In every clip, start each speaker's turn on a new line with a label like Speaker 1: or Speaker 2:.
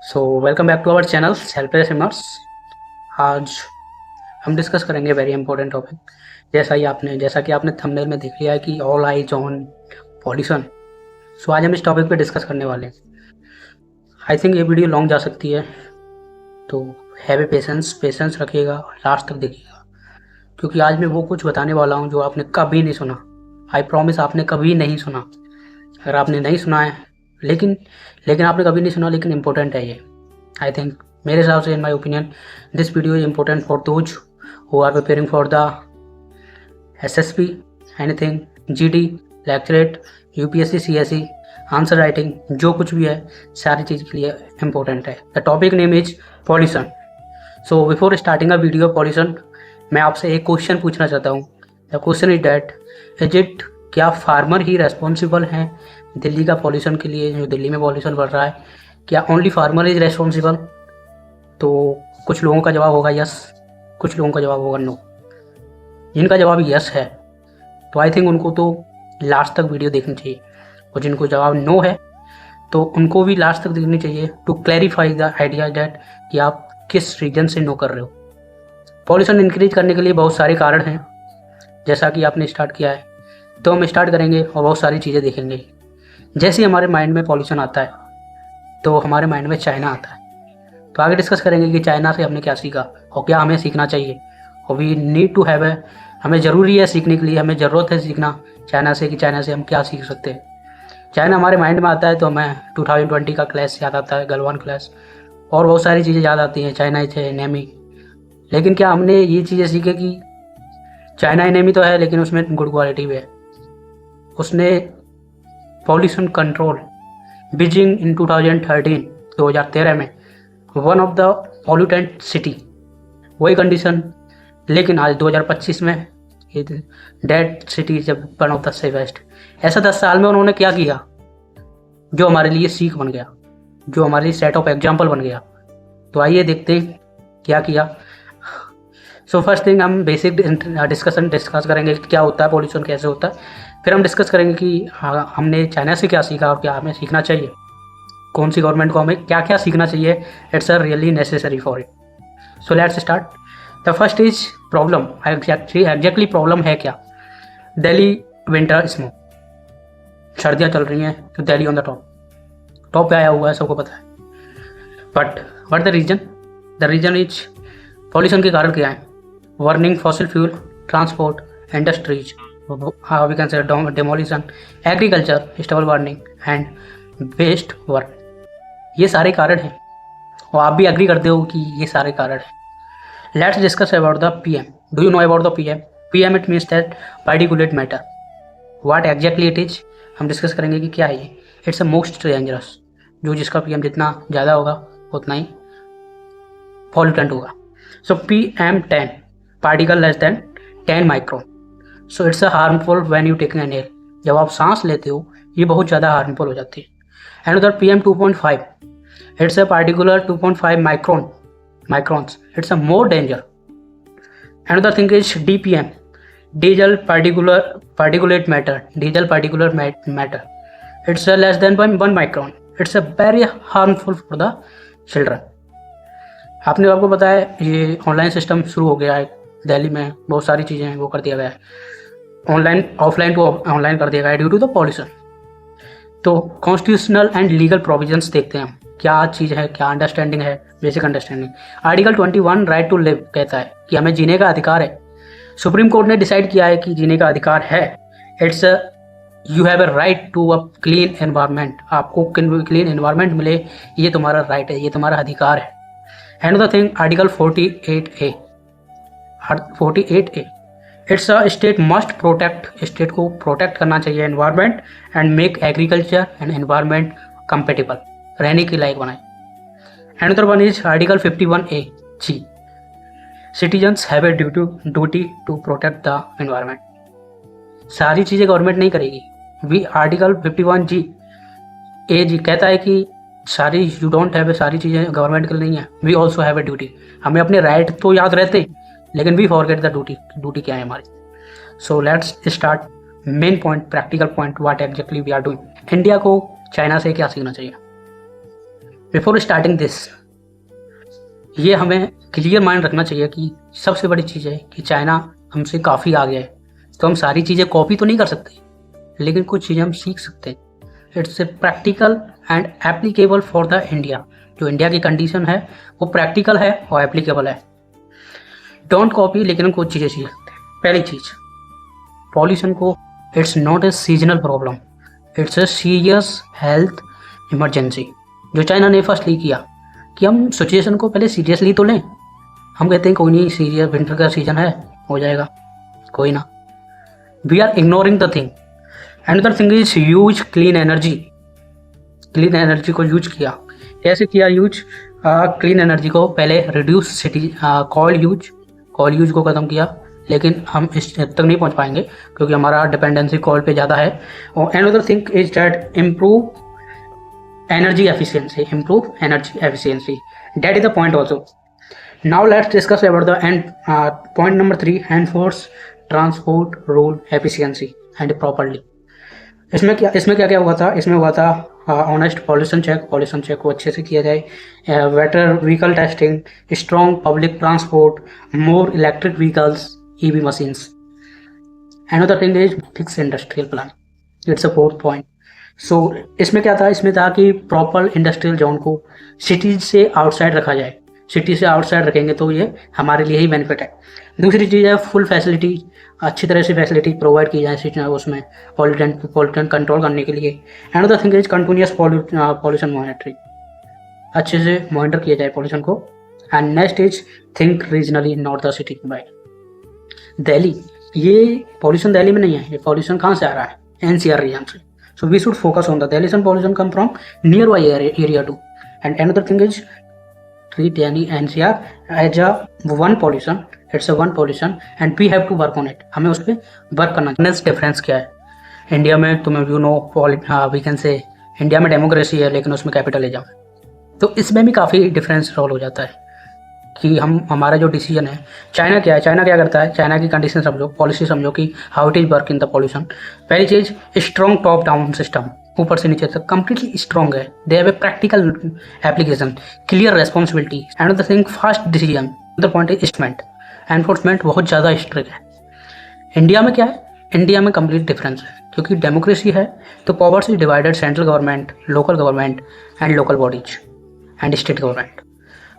Speaker 1: So welcome back to our channel selfless swimmers. आज हम discuss करेंगे वेरी इंपॉर्टेंट टॉपिक। जैसा कि आपने थंबनेल में देख लिया है कि ऑल आइज ऑन पॉल्यूशन। सो आज हम इस टॉपिक पे डिस्कस करने वाले हैं। आई थिंक ये वीडियो लॉन्ग जा सकती है, तो हैव ए पेशेंस रखिएगा, लास्ट तक देखिएगा, क्योंकि आज मैं वो कुछ बताने वाला हूँ जो आपने कभी नहीं सुना। आई प्रॉमिस आपने कभी नहीं सुना। अगर आपने नहीं सुना है, लेकिन लेकिन आपने कभी नहीं सुना, लेकिन इम्पोर्टेंट है ये। आई थिंक मेरे हिसाब से, in my opinion, this video is important for those who are preparing for the SSP, anything, GD, लेक्चरेट, UPSC, CSE, आंसर राइटिंग, जो कुछ भी है सारी चीज़ के लिए इम्पोर्टेंट है। The topic name is pollution. So before starting a video pollution, मैं आपसे एक क्वेश्चन पूछना चाहता हूँ। The question is that is it, क्या फार्मर ही रेस्पॉन्सिबल हैं दिल्ली का पॉल्यूशन के लिए? जो दिल्ली में पॉल्यूशन बढ़ रहा है, क्या ओनली फार्मर इज रेस्पॉन्सिबल? तो कुछ लोगों का जवाब होगा यस, कुछ लोगों का जवाब होगा नो। जिनका जवाब यस है तो आई थिंक उनको तो लास्ट तक वीडियो देखनी चाहिए, और जिनको जवाब नो है तो उनको भी लास्ट तक देखनी चाहिए to clarify the idea that कि आप किस रीजन से नो कर रहे हो। पॉल्यूशन इंक्रीज करने के लिए बहुत सारे कारण हैं। जैसा कि आपने स्टार्ट किया है तो हम स्टार्ट करेंगे और बहुत सारी चीज़ें देखेंगे। जैसे ही हमारे माइंड में पॉल्यूशन आता है तो हमारे माइंड में चाइना आता है। तो आगे डिस्कस करेंगे कि चाइना से हमने क्या सीखा और क्या हमें सीखना चाहिए। और वी नीड टू हैव हमें ज़रूरी है सीखने के लिए, हमें ज़रूरत है सीखना चाइना से कि चाइना से हम क्या सीख सकते हैं। चाइना हमारे माइंड में आता है तो हमें 2020 का क्लैश याद आता है, गलवान क्लैश, और बहुत सारी चीज़ें याद आती हैं, चाइना है नेमी। लेकिन क्या हमने ये चीज़ें सीखे कि चाइना नेमी तो है लेकिन उसमें गुड क्वालिटी भी है। उसने पॉल्यूशन कंट्रोल बीजिंग इन 2013 में one of the pollutant city, वही कंडीशन, लेकिन आज 2025 में डेड सिटी जब वन ऑफ द सेवेस्ट। ऐसा 10 साल में उन्होंने क्या किया जो हमारे लिए सीख बन गया, जो हमारे लिए सेट ऑफ एग्जाम्पल बन गया। तो आइए देखते हैं क्या किया। सो फर्स्ट थिंग, हम बेसिक डिस्कस करेंगे कि क्या होता है पॉल्यूशन, कैसे होता है। फिर हम डिस्कस करेंगे कि हाँ, हमने चाइना से क्या सीखा और क्या हमें सीखना चाहिए, कौन सी गवर्नमेंट को हमें क्या क्या सीखना चाहिए, it's a really necessary for it. So let's start. The first is problem. Exactly problem है क्या? दिल्ली विंटर स्मोक, सर्दियाँ चल रही हैं तो दिल्ली ऑन द टॉप पे आया हुआ है, सबको पता है। But what the reason is, pollution के कारण क्या है? Burning fossil fuel, transport, industries, we can say demolition, agriculture, stubble burning and waste work. ये सारे कारण हैं और आप भी एग्री करते हो कि ये सारे कारण हैं। Let's discuss about the PM। Do you know about the PM it means that particulate matter. What exactly it is, हम डिस्कस करेंगे कि क्या है ये। इट्स अ मोस्ट डेंजरस, जो जिसका PM जितना ज़्यादा होगा उतना ही पॉल्यूटेंट होगा। सो PM10 particle less than 10 micron. So it's a harmful when you taking an air. जब आप सांस लेते हो ये बहुत ज़्यादा हार्मफुल हो जाती है। एंड उधर PM 2.5, it's a particular 2.5 microns, it's a more danger. Another thing is DPM, diesel particulate matter, it's a less than 1 micron. It's a very harmful for the children. आपको पता है ये ऑनलाइन सिस्टम शुरू हो गया है दिल्ली में, बहुत सारी चीज़ें वो कर दिया गया है, ऑनलाइन ऑफलाइन को ऑनलाइन कर दिया गया है ड्यू टू द पॉल्यूशन। तो कॉन्स्टिट्यूशनल एंड लीगल प्रोविजंस देखते हैं हम, क्या चीज़ है, क्या अंडरस्टैंडिंग है, basic understanding. Article 21 right to live कहता है कि हमें जीने का अधिकार है। सुप्रीम कोर्ट ने डिसाइड किया है कि जीने का अधिकार है। It's you have a right to a clean environment. आपको क्लीन एनवायरनमेंट मिले, ये तुम्हारा राइट है, ये तुम्हारा अधिकार है। And the thing, article 48A, it's a state must protect, state को प्रोटेक्ट करना चाहिए environment and make agriculture and environment compatible, रहने के लायक बनाए। Another one is Article 51A G. Citizens have a duty to protect the environment. सारी चीज़ें government नहीं करेगी। वी आर्टिकल 51G AG कहता है कि सारी यू डोंट हैव, सारी चीज़ें गवर्नमेंट के लिए नहीं है। We also have a duty. हमें अपने राइट तो याद रहते लेकिन वी फॉरगेट द ड्यूटी क्या है हमारी। So let's start main point, practical point, what exactly we are doing. India को चाइना से क्या सीखना चाहिए? बिफोर स्टार्टिंग दिस, ये हमें क्लियर माइंड रखना चाहिए कि सबसे बड़ी चीज़ है कि चाइना हमसे काफ़ी आगे है, तो हम सारी चीज़ें कॉपी तो नहीं कर सकते, लेकिन कुछ चीज़ें हम सीख सकते हैं। It's a practical and applicable for the India. जो इंडिया की कंडीशन है वो प्रैक्टिकल है और एप्लीकेबल है। डोंट कॉपी, लेकिन हम कुछ चीज़ें सीख सकते हैं। पहली चीज़, पॉल्यूशन को it's not a seasonal problem, it's a serious health emergency. जो चाइना ने फर्स्ट ली किया कि हम सिचुएशन को पहले सीरियसली तो लें। हम कहते हैं कोई नहीं, सीरियस विंटर का सीजन है, हो जाएगा, कोई ना। We are ignoring the thing. Another thing is use clean energy. Clean energy को यूज किया, कैसे किया यूज? क्लीन एनर्जी को पहले रिड्यूस सिटी कॉल यूज को ख़त्म किया, लेकिन हम इस तक नहीं पहुंच पाएंगे क्योंकि हमारा डिपेंडेंसी कॉल पे ज़्यादा है। और another thing is that improve energy efficiency. That is the point also. Now let's discuss about the point number 3, enforce transport rule efficiency and properly. इसमें क्या हुआ था? इसमें हुआ था ऑनेस्ट पॉल्यूशन चेक को अच्छे से किया जाए, better vehicle testing, strong public transport, more electric vehicles, EV machines. Another thing is fix industrial plan. It's a 4th point. So इसमें क्या था? इसमें था कि प्रॉपर इंडस्ट्रियल जोन को सिटीज से आउटसाइड रखा जाए। सिटी से आउटसाइड रखेंगे तो ये हमारे लिए ही बेनिफिट है। दूसरी चीज़ है फुल फैसिलिटी, अच्छी तरह से फैसिलिटी प्रोवाइड की जाए सिटी उसमें पॉल्यूशन कंट्रोल करने के लिए। Another thing is continuous pollution monitoring, अच्छे से मॉनिटर किया जाए पॉल्यूशन को। And next is think regionally, not the city bye. Delhi, ये पॉल्यूशन दिल्ली में नहीं है, ये पॉल्यूशन कहाँ से आ रहा है? एनसीआर रीजन से। So we should focus on the Delhi pollution come from nearby area too. And another thing is treat any NCR as a one pollution. It's a one pollution and we have to work on it. हमें उस पर work करना चाहिए। Next difference क्या है? India में तुम्हें we can से इंडिया में डेमोक्रेसी है लेकिन उसमें कैपिटलिज्म है, तो इसमें भी काफ़ी डिफरेंस रोल हो जाता है कि हमारा जो डिसीजन है। चाइना क्या है? चाइना क्या करता है? चाइना की कंडीशन समझो, पॉलिसी समझो कि how it is work in the pollution. पहली चीज, स्ट्रॉन्ग टॉप डाउन सिस्टम, ऊपर से नीचे तक कंप्लीटली स्ट्रॉन्ग है। They have a practical application, clear responsibility. Another thing, fast decision. Another point is enforcement बहुत ज़्यादा स्ट्रिक्ट है। इंडिया में क्या है? इंडिया में कंप्लीट डिफरेंस है क्योंकि डेमोक्रेसी है तो powers is divided, central government, local government and local bodies and state government.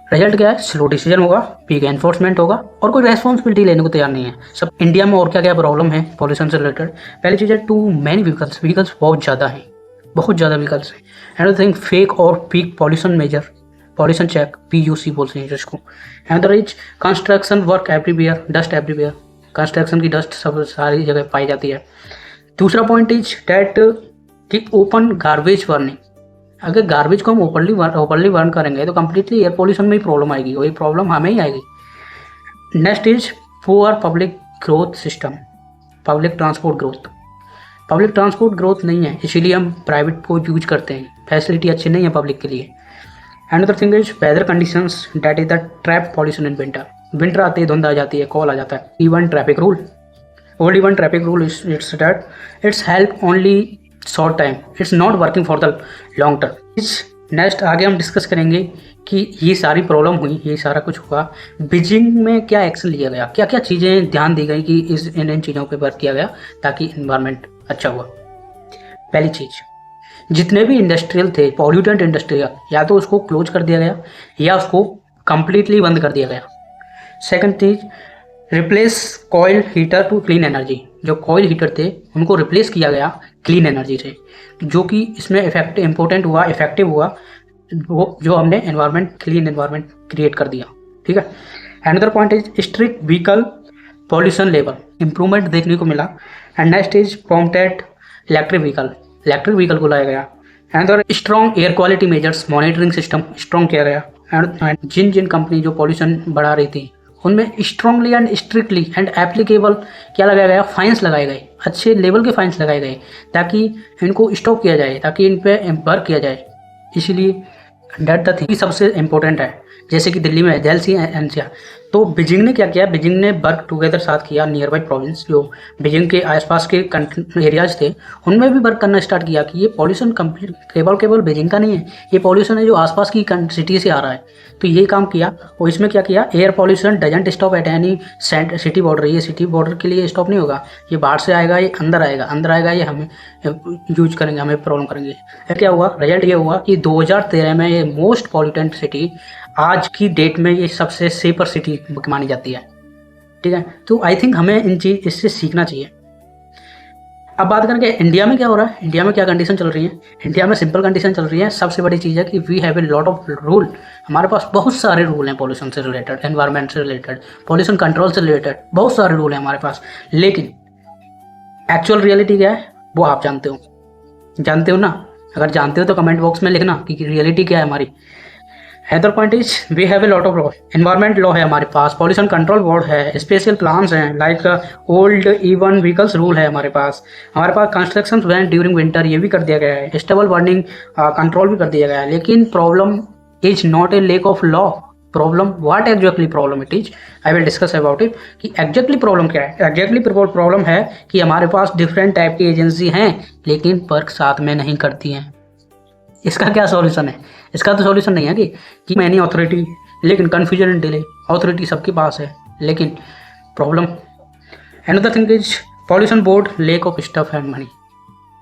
Speaker 1: Result क्या है? स्लो डिसीजन होगा, वीक एनफोर्समेंट होगा और कोई रेस्पॉन्सिबिलिटी लेने को तैयार नहीं है सब। इंडिया में और क्या क्या प्रॉब्लम है पॉल्यूशन से रिलेटेड? पहली चीज़ है टू मैनी व्हीकल्स बहुत ज़्यादा हैं, बहुत ज़्यादा व्हीकल्स हैं। अनदर थिंग, फेक और peak pollution major, pollution check, PUC बोलते हैं जिसको। Another is construction work everywhere, dust everywhere, construction की डस्ट सब सारी जगह पाई जाती है। दूसरा पॉइंट इज डैट कि ओपन गार्बेज बर्निंग। अगर गार्बेज को हम ओपनली बर्न करेंगे तो कम्प्लीटली एयर पोल्यूशन में ही प्रॉब्लम आएगी, वही प्रॉब्लम हमें ही आएगी। Next is poor public growth system, public transport growth नहीं है, इसीलिए हम प्राइवेट को यूज करते हैं, फैसिलिटी अच्छी नहीं है पब्लिक के लिए। Another thing is whether conditions, that is the trap pollution in winter आती है, धुंध आ जाती है, कॉल आ जाता है। Even traffic rule, it's help only short time, it's not working for the long term. Next आगे हम डिस्कस करेंगे कि ये सारी प्रॉब्लम हुई, ये सारा कुछ हुआ, बीजिंग में क्या एक्शन लिया गया, क्या क्या चीज़ें ध्यान दी गई कि इन चीज़ों पे वर्क किया गया ताकि इन्वायरमेंट अच्छा हुआ। पहली चीज़, जितने भी इंडस्ट्रियल थे, पॉल्यूटेंट इंडस्ट्रियल, या तो उसको क्लोज कर दिया गया या उसको कंप्लीटली बंद कर दिया गया। सेकंड चीज़, replace coil heater to clean energy, जो कॉयल हीटर थे उनको रिप्लेस किया गया क्लीन एनर्जी से, जो कि इसमें इफेक्टिव हुआ, वो जो हमने क्लीन एनवायरनमेंट क्रिएट कर दिया। ठीक है। Another point is strict vehicle pollution level, improvement देखने को मिला। And next is prompted electric vehicle को लाया गया। Another strong air quality measures, monitoring system strong किया गया। एंड जिन कंपनी जो पॉल्यूशन बढ़ा रही थी उनमें strongly and strictly and applicable क्या लगाया गया? फाइन्स लगाए गए, अच्छे लेवल के फाइन्स लगाए गए ताकि इनको स्टॉप किया जाए, ताकि इन पे वर्क किया जाए। इसीलिए दैट द थिंग सबसे इंपॉर्टेंट है। जैसे कि दिल्ली में दिल्ली एनसीआर, तो बीजिंग ने क्या किया, बीजिंग ने वर्क टुगेदर साथ किया नियर बाई प्रोविंस, जो बीजिंग के आसपास के एरियाज थे उनमें भी वर्क करना स्टार्ट किया कि ये पॉल्यूशन कंप्लीट केवल बीजिंग का नहीं है, ये पॉल्यूशन है जो आसपास की सिटी से आ रहा है। तो ये काम किया और इसमें क्या किया, air pollution doesn't stop at any city border, ये सिटी बॉर्डर के लिए स्टॉप नहीं होगा, ये बाहर से आएगा, ये अंदर आएगा, ये हमें यूज करेंगे, हमें प्रॉब्लम करेंगे। क्या हुआ, रिजल्ट ये हुआ कि 2013 में ये मोस्ट पॉल्यूटेंट सिटी आज की डेट में ये सबसे सेफर सिटी मानी जाती है। ठीक है, तो आई थिंक हमें इससे सीखना चाहिए। अब बात करेंगे इंडिया में क्या हो रहा है, इंडिया में क्या कंडीशन चल रही है। इंडिया में सिंपल कंडीशन चल रही है। सबसे बड़ी चीज़ है कि we have a lot of rule, हमारे पास बहुत सारे रूल हैं पॉल्यूशन से रिलेटेड, एनवायरनमेंट से रिलेटेड, पॉल्यूशन कंट्रोल से रिलेटेड, बहुत सारे रूल हैं हमारे पास। लेकिन एक्चुअल रियलिटी क्या है वो आप जानते हो ना। अगर जानते हो तो कमेंट बॉक्स में लिखना कि रियलिटी क्या है हमारी। Other point is we have a lot of law, environment law है हमारे पास, पॉल्यूशन कंट्रोल बोर्ड है, स्पेशल प्लान्स हैं, like old even vehicles rule है हमारे पास कंस्ट्रक्शन बैन ड्यूरिंग विंटर ये भी कर दिया गया है, स्टेबल वार्निंग कंट्रोल भी कर दिया गया है। लेकिन problem is not a lake of law, problem what exactly problem it is, I will discuss about it कि एग्जैक्टली प्रॉब्लम क्या है। एग्जैक्टली प्रॉब्लम है कि हमारे पास डिफरेंट टाइप की एजेंसी हैं लेकिन वर्क साथ में नहीं करती हैं। इसका क्या सॉल्यूशन है, इसका तो सॉल्यूशन नहीं है कि मैनी अथॉरिटी, लेकिन कन्फ्यूजन एंड डिले, अथॉरिटी सबके पास है लेकिन problem. Another thing is pollution board lake of stuff and money,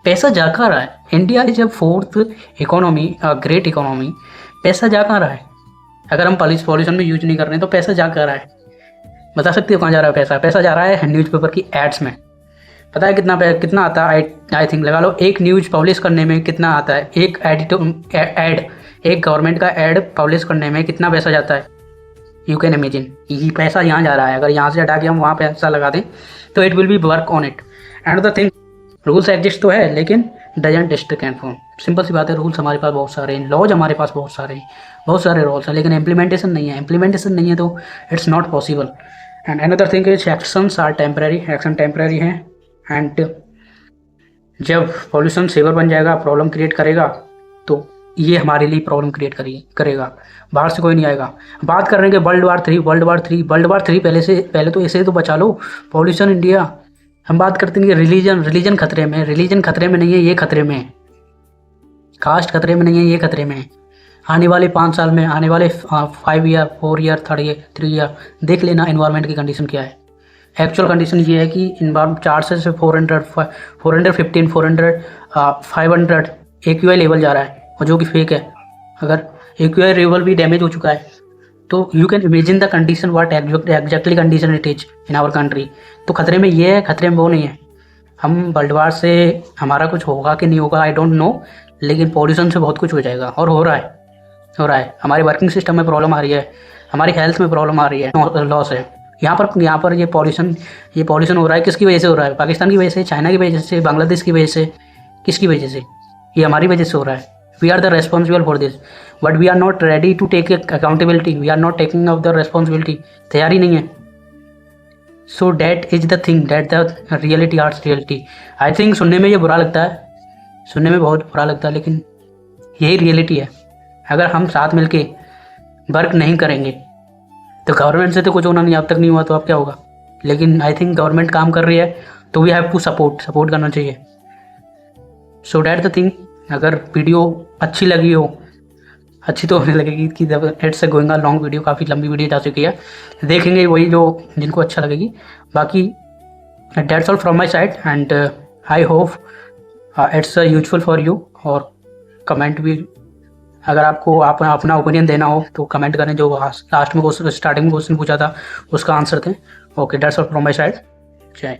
Speaker 1: पैसा जा कहाँ रहा है। India is a fourth economy, great economy, पैसा जा कहाँ रहा है। अगर हम पॉल्यूशन में यूज नहीं कर रहे हैं तो पैसा जा कहाँ रहा है, बता सकते हो कहाँ जा रहा है पैसा। पैसा जा रहा है न्यूज़पेपर की एड्स में। पता है कितना आता है, आई थिंक लगा लो एक न्यूज़ पब्लिश करने में कितना आता है, एक गवर्नमेंट का एड पब्लिश करने में कितना पैसा जाता है। यू कैन इमेजिन, ये पैसा यहाँ जा रहा है। अगर यहाँ से हटा के हम वहाँ पैसा लगा दें तो it will be work on it. And the thing, rules exist तो है लेकिन doesn't strict and form, simple सी बात है। रूल्स हमारे पास बहुत सारे हैं, लॉज हमारे पास बहुत सारे रूल्स हैं, लेकिन इम्प्लीमेंटेशन नहीं है तो it's not possible. And another thing is actions are temporary, action temporary हैं। एंड जब पॉल्यूशन सेवर बन जाएगा, प्रॉब्लम क्रिएट करेगा, तो ये हमारे लिए प्रॉब्लम क्रिएट करेगा, बाहर से कोई नहीं आएगा। बात कर रहे हैं कि वर्ल्ड वार थ्री पहले तो इसे तो बचा लो पॉल्यूशन इंडिया। हम बात करते हैं कि रिलीजन खतरे में, रिलीजन खतरे में नहीं है, ये खतरे में है। कास्ट खतरे में नहीं है, ये खतरे में है। आने वाले 5 साल में, आने वाले 5 ईयर, 4 ईयर, 3 ईयर देख लेना एनवायरनमेंट की कंडीशन क्या है। एक्चुअल कंडीशन ये है कि इन्वायरमेंट 400 से 400, 415, 400, 500 AQI लेवल जा रहा है, और जो कि फेक है। अगर AQI लेवल भी डैमेज हो चुका है तो you can imagine the condition what exactly condition it is in our country. तो खतरे में ये है, खतरे में वो नहीं है। हम वर्ल्ड वार से हमारा कुछ होगा कि नहीं होगा आई डोंट नो, लेकिन पॉल्यूशन से बहुत कुछ हो जाएगा और हो रहा है। हमारे वर्किंग सिस्टम में प्रॉब्लम आ रही है, हमारी हेल्थ में प्रॉब्लम आ रही है, लॉस है। यहाँ पर ये पॉल्यूशन हो रहा है, किसकी वजह से हो रहा है? पाकिस्तान की वजह से, चाइना की वजह से, बांग्लादेश की वजह से, किसकी वजह से? ये हमारी वजह से हो रहा है। We are the responsible for this, but we are not ready to take accountability, we are not taking off the responsibility, तैयारी नहीं है। So that is the thing, that the reality arts reality. I think सुनने में ये बुरा लगता है, सुनने में बहुत बुरा लगता है, लेकिन यही रियलिटी है। अगर हम साथ मिलके वर्क नहीं करेंगे तो गवर्नमेंट से तो कुछ होना नहीं, अब तक नहीं हुआ तो अब क्या होगा। लेकिन आई थिंक गवर्नमेंट काम कर रही है तो वी हैव टू सपोर्ट करना चाहिए। सो डैट द थिंग, अगर वीडियो अच्छी लगी हो, अच्छी तो होने लगेगी कि it's going a long video, काफ़ी लंबी वीडियो जा चुकी है, देखेंगे वही जो जिनको अच्छा लगेगी। बाकी that's all from my side and I hope it's useful for you. और कमेंट भी, अगर आपको अपना ओपिनियन देना हो तो कमेंट करें। जो लास्ट में स्टार्टिंग में क्वेश्चन पूछा था उसका आंसर दें। Okay, that's all from my side. जय।